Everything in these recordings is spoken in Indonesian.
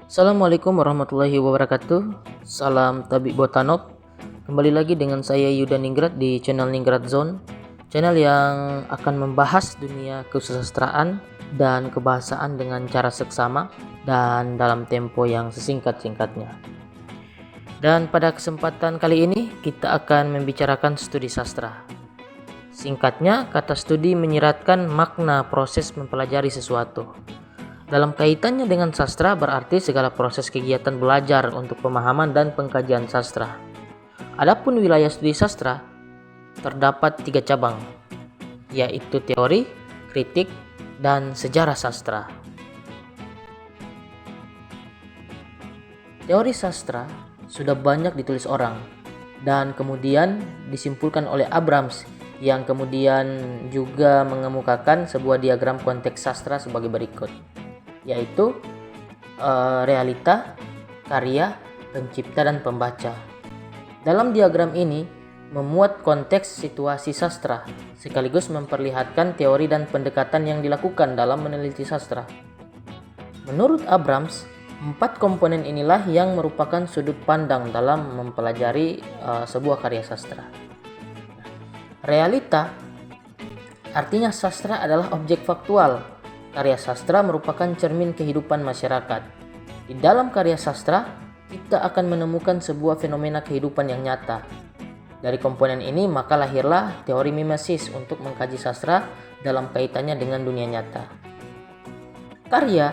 Assalamualaikum warahmatullahi wabarakatuh. Salam Tabik Botanok. Kembali lagi dengan saya Yuda Ningrat di channel Ningrat Zone, channel yang akan membahas dunia kesusastraan dan kebahasaan dengan cara seksama dan dalam tempo yang sesingkat-singkatnya. Dan pada kesempatan kali ini kita akan membicarakan studi sastra. Singkatnya, kata studi menyiratkan makna proses mempelajari sesuatu. Dalam kaitannya dengan sastra berarti segala proses kegiatan belajar untuk pemahaman dan pengkajian sastra. Adapun wilayah studi sastra terdapat 3 cabang, yaitu teori, kritik, dan sejarah sastra. Teori sastra sudah banyak ditulis orang dan kemudian disimpulkan oleh Abrams yang kemudian juga mengemukakan sebuah diagram konteks sastra sebagai berikut, yaitu realita, karya, pencipta, dan pembaca. Dalam diagram ini memuat konteks situasi sastra sekaligus memperlihatkan teori dan pendekatan yang dilakukan dalam meneliti sastra. Menurut Abrams, 4 komponen inilah yang merupakan sudut pandang dalam mempelajari sebuah karya sastra. Realita artinya sastra adalah objek faktual. Karya sastra merupakan cermin kehidupan masyarakat. Di dalam karya sastra, kita akan menemukan sebuah fenomena kehidupan yang nyata. Dari komponen ini maka lahirlah teori mimesis untuk mengkaji sastra dalam kaitannya dengan dunia nyata. Karya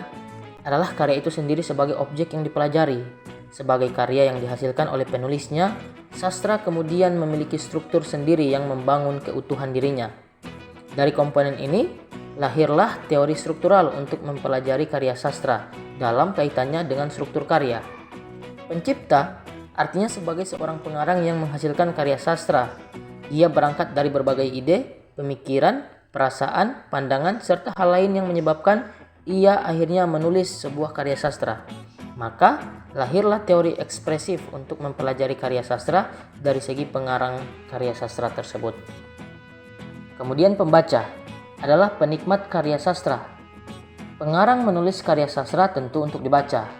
adalah karya itu sendiri sebagai objek yang dipelajari. Sebagai karya yang dihasilkan oleh penulisnya, sastra kemudian memiliki struktur sendiri yang membangun keutuhan dirinya. Dari komponen ini, lahirlah teori struktural untuk mempelajari karya sastra dalam kaitannya dengan struktur karya. Pencipta artinya sebagai seorang pengarang yang menghasilkan karya sastra. Ia berangkat dari berbagai ide, pemikiran, perasaan, pandangan, serta hal lain yang menyebabkan ia akhirnya menulis sebuah karya sastra. Maka lahirlah teori ekspresif untuk mempelajari karya sastra dari segi pengarang karya sastra tersebut. Kemudian pembaca adalah penikmat karya sastra. Pengarang menulis karya sastra tentu untuk dibaca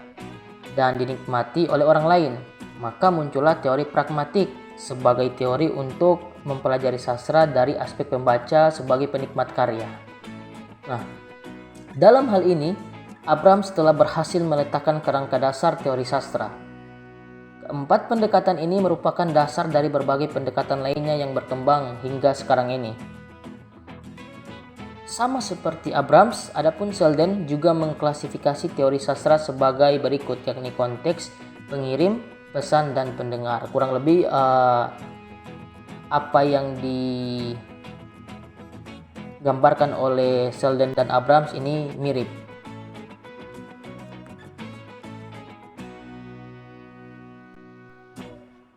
dan dinikmati oleh orang lain. Maka muncullah teori pragmatik sebagai teori untuk mempelajari sastra dari aspek pembaca sebagai penikmat karya. Nah, dalam hal ini Abrams telah berhasil meletakkan kerangka dasar teori sastra. Keempat pendekatan ini merupakan dasar dari berbagai pendekatan lainnya yang berkembang hingga sekarang ini. Sama seperti Abrams, adapun Selden juga mengklasifikasi teori sastra sebagai berikut, yakni konteks, pengirim, pesan, dan pendengar. Kurang lebih apa yang digambarkan oleh Selden dan Abrams ini mirip.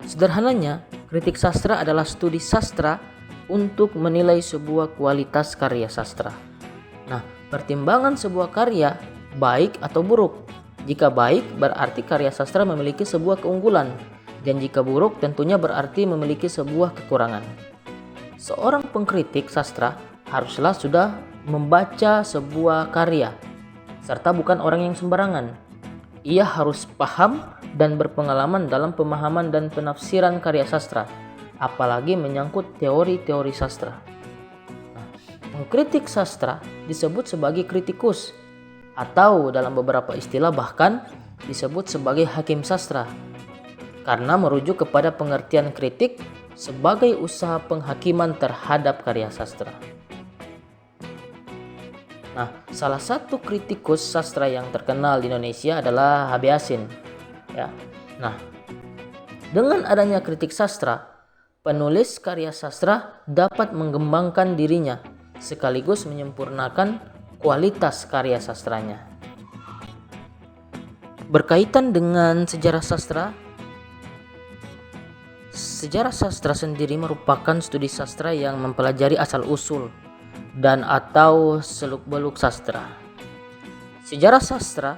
Sederhananya, kritik sastra adalah studi sastra untuk menilai sebuah kualitas karya sastra. Nah, pertimbangan sebuah karya baik atau buruk. Jika baik berarti karya sastra memiliki sebuah keunggulan, dan jika buruk tentunya berarti memiliki sebuah kekurangan. Seorang pengkritik sastra haruslah sudah membaca sebuah karya, serta bukan orang yang sembarangan. Ia harus paham dan berpengalaman dalam pemahaman dan penafsiran karya sastra, apalagi menyangkut teori-teori sastra. Pengkritik sastra disebut sebagai kritikus, atau dalam beberapa istilah bahkan disebut sebagai hakim sastra, karena merujuk kepada pengertian kritik sebagai usaha penghakiman terhadap karya sastra. Nah, salah satu kritikus sastra yang terkenal di Indonesia adalah H.B. Hasin. Ya. Nah, dengan adanya kritik sastra, penulis karya sastra dapat mengembangkan dirinya sekaligus menyempurnakan kualitas karya sastranya. Berkaitan dengan sejarah sastra, sejarah sastra sendiri merupakan studi sastra yang mempelajari asal-usul dan atau seluk-beluk sastra. Sejarah sastra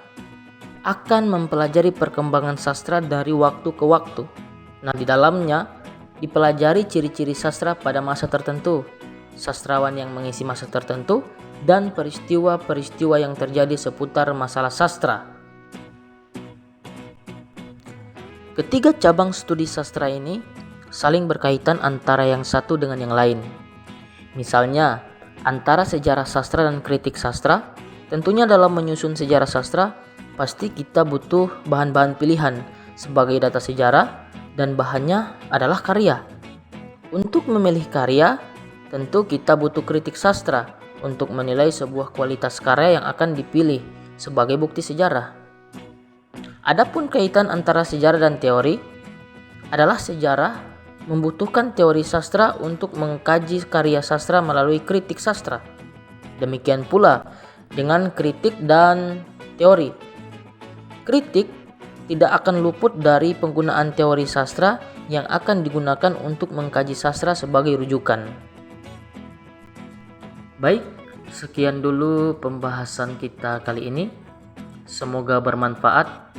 akan mempelajari perkembangan sastra dari waktu ke waktu. Nah, di dalamnya dipelajari ciri-ciri sastra pada masa tertentu, sastrawan yang mengisi masa tertentu, dan peristiwa-peristiwa yang terjadi seputar masalah sastra. Ketiga cabang studi sastra ini saling berkaitan antara yang satu dengan yang lain. Misalnya, antara sejarah sastra dan kritik sastra, tentunya dalam menyusun sejarah sastra, pasti kita butuh bahan-bahan pilihan sebagai data sejarah dan bahannya adalah karya. Untuk memilih karya, tentu kita butuh kritik sastra untuk menilai sebuah kualitas karya yang akan dipilih sebagai bukti sejarah. Adapun kaitan antara sejarah dan teori adalah sejarah membutuhkan teori sastra untuk mengkaji karya sastra melalui kritik sastra. Demikian pula dengan kritik dan teori. Kritik tidak akan luput dari penggunaan teori sastra yang akan digunakan untuk mengkaji sastra sebagai rujukan. Baik, sekian dulu pembahasan kita kali ini. Semoga bermanfaat.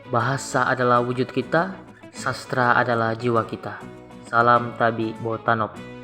Bahasa adalah wujud kita, sastra adalah jiwa kita. Salam Tabi Botanop.